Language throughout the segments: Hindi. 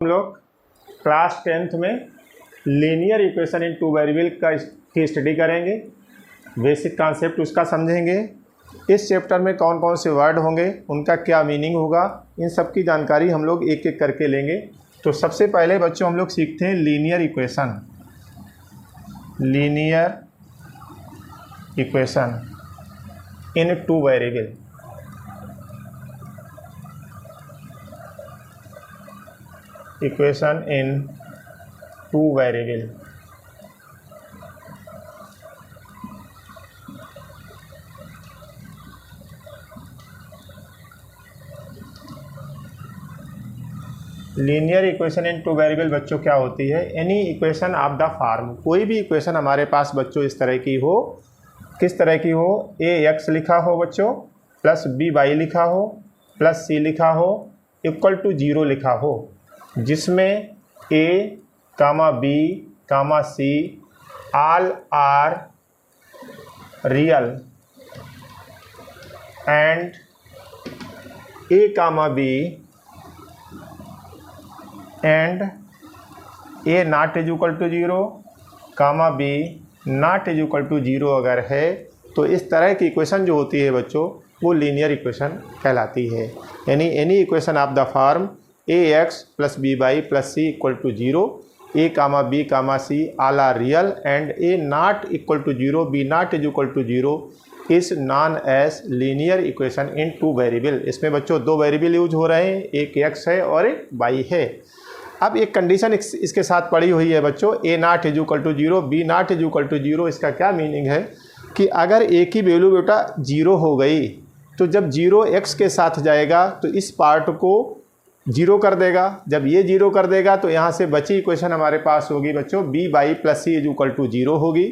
हम लोग क्लास 10th में linear equation in two variable की स्टडी करेंगे। बेसिक कॉन्सेप्ट उसका समझेंगे। इस चैप्टर में कौन कौन से वर्ड होंगे, उनका क्या मीनिंग होगा, इन सब की जानकारी हम लोग एक एक करके लेंगे। तो सबसे पहले बच्चों हम लोग सीखते हैं linear equation. Linear equation in two variable. Equation in two variable. Linear equation in two variable बच्चों क्या होती है? Any equation of the form, कोई भी इक्वेशन हमारे पास बच्चों इस तरह की हो। किस तरह की हो? ए एक्स लिखा हो बच्चों, प्लस बी वाई लिखा हो, प्लस सी लिखा हो, इक्वल टू 0 लिखा हो, जिसमें A comma B comma C all are real and A comma B and A not is equal to 0 comma B not is equal to 0 अगर है तो इस तरह की इक्वेशन जो होती है बच्चों वो लीनियर इक्वेशन कहलाती है। यानी any equation of the form a x plus B Y plus C equal to 0, a comma B comma C all are real and A not equal to 0, B not is equal to 0 is known as linear equation in two variable. इसमें बच्चों दो वेरिएबल यूज हो रहे हैं, एक एक्स है और एक वाई है। अब एक कंडीशन इसके साथ पड़ी हुई है बच्चों, A not is equal to 0, B not is equal to 0। इसका क्या मीनिंग है कि अगर ए की वैल्यू बेटा 0 हो गई तो जब 0 एक्स के साथ जाएगा तो इस पार्ट को 0 कर देगा। जब ये 0 कर देगा तो यहाँ से बची इक्वेशन हमारे पास होगी बच्चों b Y plus c is equal to 0 होगी।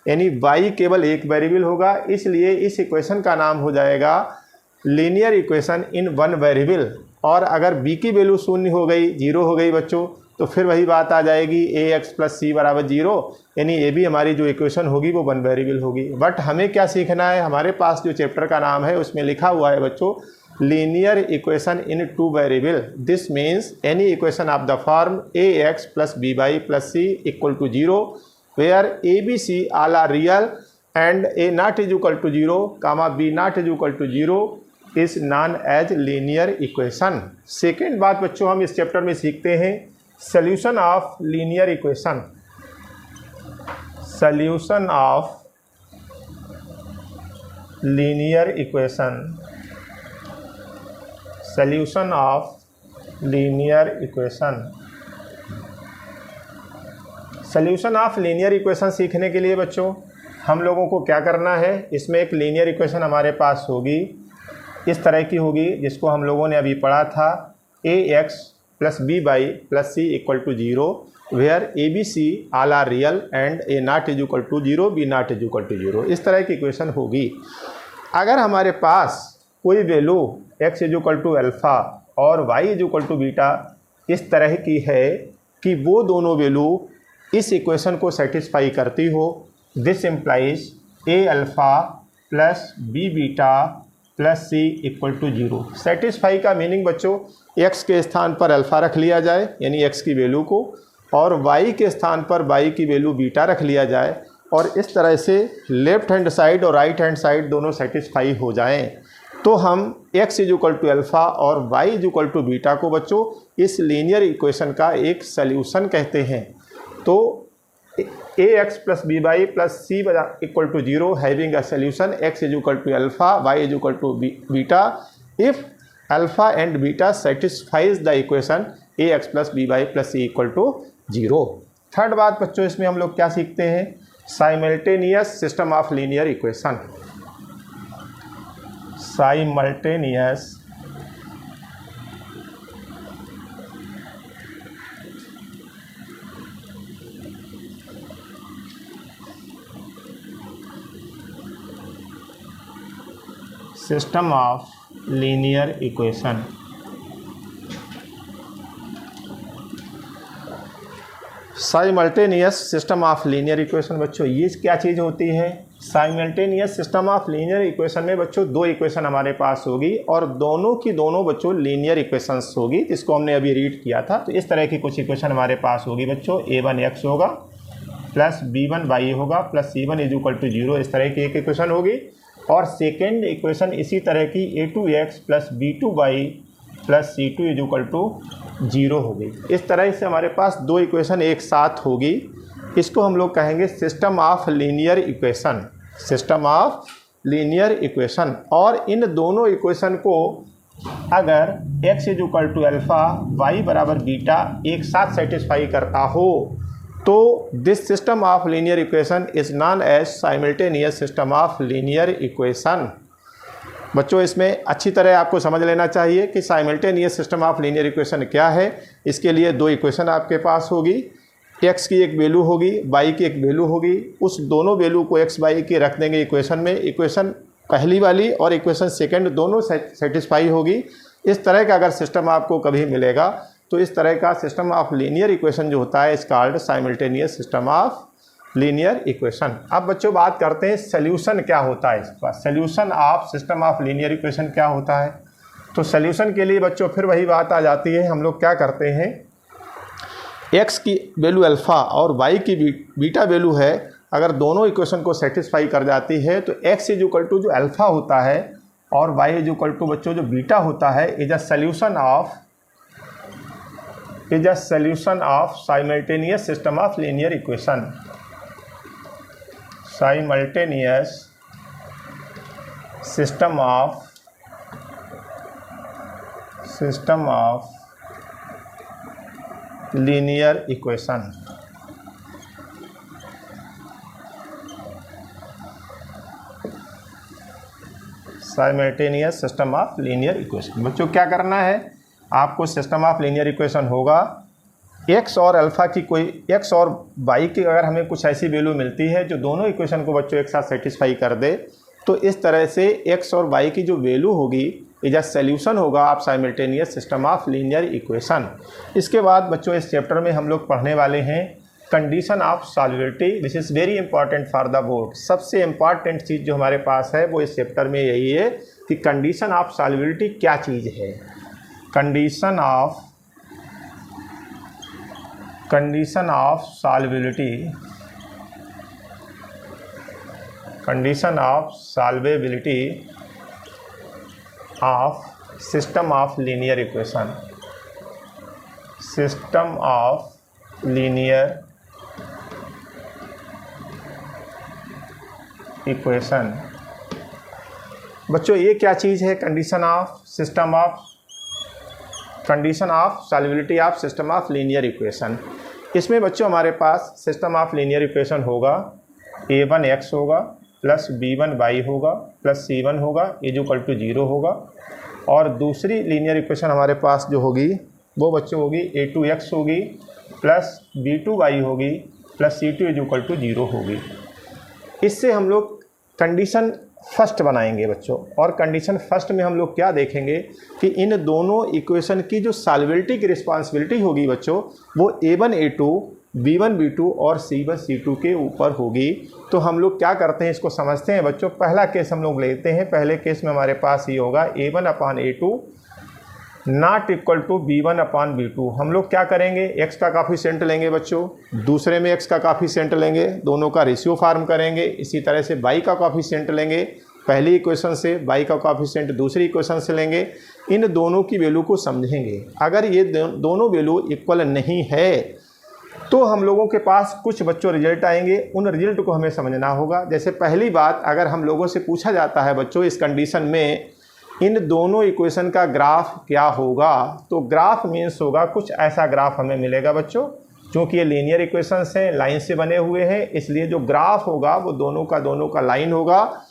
यानी वाई केवल एक वेरिएबल होगा, इसलिए इस इक्वेशन का नाम हो जाएगा linear equation in one variable. और अगर b की वैल्यू शून्य हो गई, 0 हो गई बच्चों, तो फिर वही बात आ जाएगी ए एक्स प्लस सी बराबर 0। यानी ये भी हमारी जो इक्वेशन होगी वो वन वेरिएबल होगी। बट हमें क्या सीखना है? हमारे पास जो चैप्टर का नाम है उसमें लिखा हुआ है बच्चों linear equation in two variable. This means any equation of the form a x plus B Y plus C equal to 0 where A B C all are real and A not is equal to 0 comma B not is equal to 0 is known as linear equation. Second बात बच्चों हम इस चैप्टर में सीखते हैं solution of linear equation. Solution of linear equation. Solution of linear equation. Solution of linear equation सीखने के लिए बच्चों हम लोगों को क्या करना है? इसमें एक लीनियर इक्वेशन हमारे पास होगी, इस तरह की होगी, जिसको हम लोगों ने अभी पढ़ा था A x plus B Y plus C equal to 0 where A B C all are real and A not is equal to 0, B not is equal to 0। इस तरह की इक्वेशन होगी। अगर हमारे पास कोई value X is equal to alpha और Y is equal to beta इस तरह की है कि वो दोनों वैल्यू इस इक्वेशन को सेटिस्फाई करती हो, this implies a alpha plus b beta plus C equal to 0। Satisfy का मीनिंग बच्चों एक्स के स्थान पर अल्फ़ा रख लिया जाए यानी एक्स की वैल्यू को, और वाई के स्थान पर वाई की वैल्यू बीटा रख लिया जाए, और इस तरह से लेफ्ट हैंड साइड और राइट हैंड साइड दोनों सेटिस्फाई हो जाएं तो हम x is equal to alpha और y is equal to beta को बच्चों इस लीनियर इक्वेशन का एक सल्यूशन कहते हैं। तो a x plus B Y plus C equal to 0 having a solution x is equal to alpha y is equal to beta if alpha and beta satisfies the equation a x plus B Y plus C equal to 0। Third बात बच्चों इसमें हम लोग क्या सीखते हैं? Simultaneous system of linear equation. Simultaneous system of linear equation. Simultaneous system of linear equation बच्चों ये क्या चीज़ होती है? Simultaneous system of linear equation में बच्चों दो इक्वेशन हमारे पास होगी और दोनों की दोनों बच्चों लीनियर इक्वेशंस होगी, जिसको हमने अभी रीड किया था। तो इस तरह की कुछ इक्वेशन हमारे पास होगी बच्चों, a1x होगा प्लस b1y होगा plus c1 is equal to 0, इस तरह की एक इक्वेशन होगी। और सेकेंड इक्वेशन इसी तरह की a2x plus b2y plus c2 is equal to 0 होगी। इस तरह से हमारे पास दो इक्वेशन एक साथ होगी। इसको हम लोग कहेंगे system of linear equation, system of linear equation. और इन दोनों इक्वेशन को अगर x is equal to alpha y बराबर बीटा एक साथ सेटिस्फाई करता हो तो this system of linear equation is known as simultaneous system of linear equation. बच्चों इसमें अच्छी तरह आपको समझ लेना चाहिए कि simultaneous system of linear equation क्या है। इसके लिए दो इक्वेशन आपके पास होगी, x की एक वैल्यू होगी, y की एक वैल्यू होगी। उस दोनों वैल्यू को x y की रख देंगे इक्वेशन में, इक्वेशन पहली वाली और इक्वेशन सेकंड दोनों सेटिस्फाई होगी। इस तरह का अगर सिस्टम आपको कभी मिलेगा तो इस तरह का सिस्टम ऑफ लीनियर इक्वेशन जो होता है इस called simultaneous system of linear equation. अब बच्चों बात करते हैं सोल्यूशन क्या होता है इसका, solution of system of linear equation क्या होता है। तो सोल्यूशन के लिए बच्चों फिर वही बात आ जाती है, हम लोग क्या करते हैं, x की वैल्यू अल्फ़ा और y की बीटा वैल्यू है, अगर दोनों इक्वेशन को सेटिस्फाई कर जाती है तो x इज इक्वल टू जो अल्फ़ा होता है और y इज इक्वल टू बच्चों जो बीटा होता है is a solution of simultaneous system of linear equation. Simultaneous system of linear equation. Simultaneous system of linear equation. बच्चों क्या करना है, आपको सिस्टम ऑफ लीनियर इक्वेशन होगा x और अल्फ़ा की कोई x और y की अगर हमें कुछ ऐसी वैल्यू मिलती है जो दोनों इक्वेशन को बच्चों एक साथ सेटिस्फाई कर दे, तो इस तरह से x और y की जो वैल्यू होगी इज अ सॉल्यूशन होगा of simultaneous system of linear equation. इसके बाद बच्चों इस चैप्टर में हम लोग पढ़ने वाले हैं condition of solubility, which is very important for the board. सबसे इम्पॉर्टेंट चीज़ जो हमारे पास है वो इस चैप्टर में यही है कि कंडीशन ऑफ सॉल्युबिलिटी क्या चीज़ है। Condition of solvability of system of linear equation. System of linear equation. बच्चों ये क्या चीज़ है, condition of solubility of system of linear equation. इसमें बच्चों हमारे पास सिस्टम ऑफ लीनियर इक्वेशन होगा, a1x होगा प्लस b1y होगा प्लस c1 होगा इज इक्वल टू 0 होगा। और दूसरी लीनियर इक्वेशन हमारे पास जो होगी वो बच्चों होगी a2x होगी प्लस b2y होगी plus c2 is equal to 0 होगी। इससे हम लोग कंडीशन फर्स्ट बनाएंगे बच्चों, और कंडीशन फर्स्ट में हम लोग क्या देखेंगे कि इन दोनों इक्वेशन की जो सॉल्युबिलिटी की रिस्पांसिबिलिटी होगी बच्चों वो a1 a2 b1 b2 और c1 c2 के ऊपर होगी। तो हम लोग क्या करते हैं इसको समझते हैं बच्चों। पहला केस हम लोग लेते हैं, पहले केस में हमारे पास ये होगा a1 upon a2 not equal to b1 upon b2। हम लोग क्या करेंगे, x का काफिशिएंट लेंगे बच्चों, दूसरे में x का काफिशिएंट लेंगे, दोनों का रेशियो फार्म करेंगे। इसी तरह से y का काफिशिएंट लेंगे पहली इक्वेशन से, y का काफिशिएंट दूसरी इक्वेशन से लेंगे। इन दोनों की वैल्यू को समझेंगे। अगर ये दोनों वैल्यू इक्वल नहीं है तो हम लोगों के पास कुछ बच्चों रिजल्ट आएंगे, उन रिजल्ट को हमें समझना होगा। जैसे पहली बात, अगर हम लोगों से पूछा जाता है बच्चों इस कंडीशन में इन दोनों इक्वेशन का ग्राफ क्या होगा, तो ग्राफ मीन्स होगा कुछ ऐसा ग्राफ हमें मिलेगा बच्चों। क्योंकि ये लीनियर इक्वेशंस हैं, लाइन से बने हुए हैं, इसलिए जो ग्राफ होगा वो दोनों का लाइन होगा।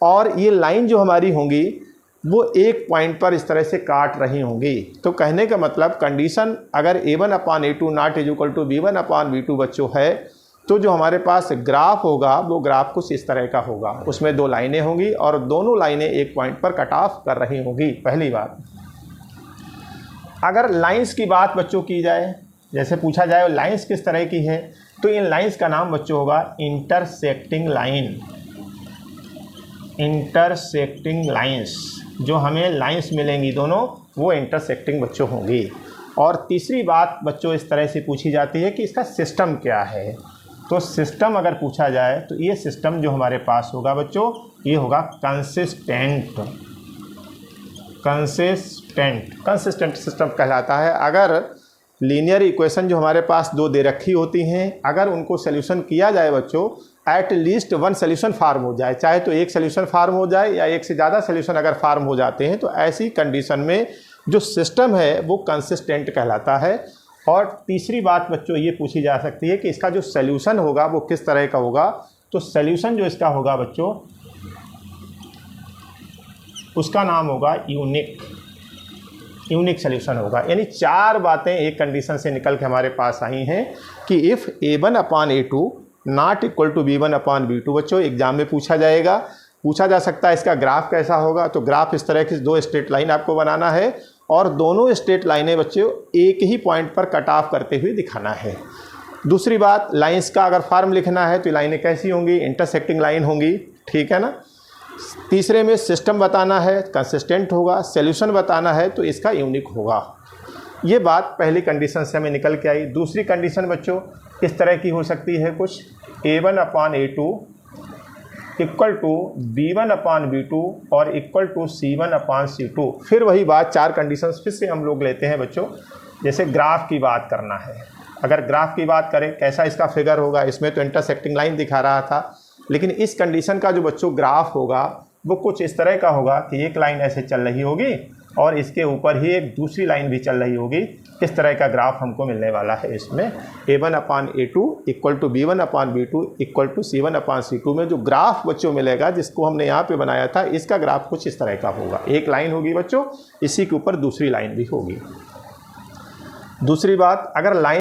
और ये लाइन जो हमारी होंगी वो एक पॉइंट पर इस तरह से काट रही होंगी। तो कहने का मतलब कंडीशन अगर a1 upon a2 not is equal to b1 upon b2 बच्चों है, तो जो हमारे पास ग्राफ होगा वो ग्राफ कुछ इस तरह का होगा। उसमें दो लाइनें होंगी और दोनों लाइनें एक पॉइंट पर कट ऑफ कर रही होंगी। पहली बात। अगर लाइंस की बात बच्चों की जाए, जैसे पूछा जाए लाइंस किस तरह की है, तो इन लाइंस का नाम बच्चों होगा इंटरसेक्टिंग लाइन। इंटरसेक्टिंग लाइंस, जो हमें लाइंस मिलेंगी दोनों वो इंटरसेक्टिंग बच्चों होंगी। और तीसरी बात बच्चों इस तरह से पूछी जाती है कि इसका सिस्टम क्या है। तो सिस्टम अगर पूछा जाए तो ये सिस्टम जो हमारे पास होगा बच्चों, ये होगा कंसिस्टेंट सिस्टम कहलाता है। अगर लीनियर इक्वेशन जो हमारे पास दो दे रखी होती हैं, अगर उनको सोल्यूशन किया जाए बच्चों, at least one solution form हो जाए, चाहे तो एक सोल्यूशन फार्म हो जाए या एक से ज़्यादा सोल्यूशन अगर फार्म हो जाते हैं, तो ऐसी कंडीशन में जो सिस्टम है वो कंसिस्टेंट कहलाता है। और तीसरी बात बच्चों ये पूछी जा सकती है कि इसका जो सोल्यूशन होगा वो किस तरह का होगा। तो सोल्यूशन जो इसका होगा बच्चों, उसका नाम होगा यूनिक सोल्यूशन होगा। यानी चार बातें एक कंडीशन से निकल के हमारे पास आई हैं कि if a1/a2 not equal to b1/b2। बच्चों एग्जाम में पूछा जा सकता है इसका ग्राफ कैसा होगा। तो ग्राफ इस तरह की दो स्ट्रेट लाइन आपको बनाना है और दोनों स्ट्रेट लाइनें बच्चों एक ही पॉइंट पर कट ऑफ करते हुए दिखाना है। दूसरी बात, लाइंस का अगर फॉर्म लिखना है तो लाइनें कैसी होंगी, इंटरसेक्टिंग लाइन होंगी, ठीक है ना। तीसरे में सिस्टम बताना है, कंसिस्टेंट होगा। सॉल्यूशन बताना है तो इसका यूनिक होगा। ये बात पहली कंडीशन से हमें निकल के आई। दूसरी कंडीशन बच्चों इस तरह की हो सकती है कुछ, a1/a2 इक्वल टू b1/b2 और इक्वल टू c1/c2। फिर वही बात, चार कंडीशंस फिर से हम लोग लेते हैं बच्चों। जैसे ग्राफ की बात करना है, अगर ग्राफ की बात करें कैसा इसका फिगर होगा, इसमें तो इंटरसेक्टिंग लाइन दिखा रहा था, लेकिन इस कंडीशन का जो बच्चों ग्राफ होगा वो कुछ इस तरह का होगा कि एक लाइन ऐसे चल रही होगी और इसके ऊपर ही एक दूसरी लाइन भी चल रही होगी। इस तरह का ग्राफ हमको मिलने वाला है इसमें। a1/a2 equal to b1/b2 equal to c1/c2 में जो ग्राफ बच्चों मिलेगा, जिसको हमने यहाँ पे बनाया था, इसका ग्राफ कुछ इस तरह का होगा। एक लाइन होगी बच्चों, इसी के ऊपर दूसरी लाइन भी होगी। दूसरी बात, अगर लाइन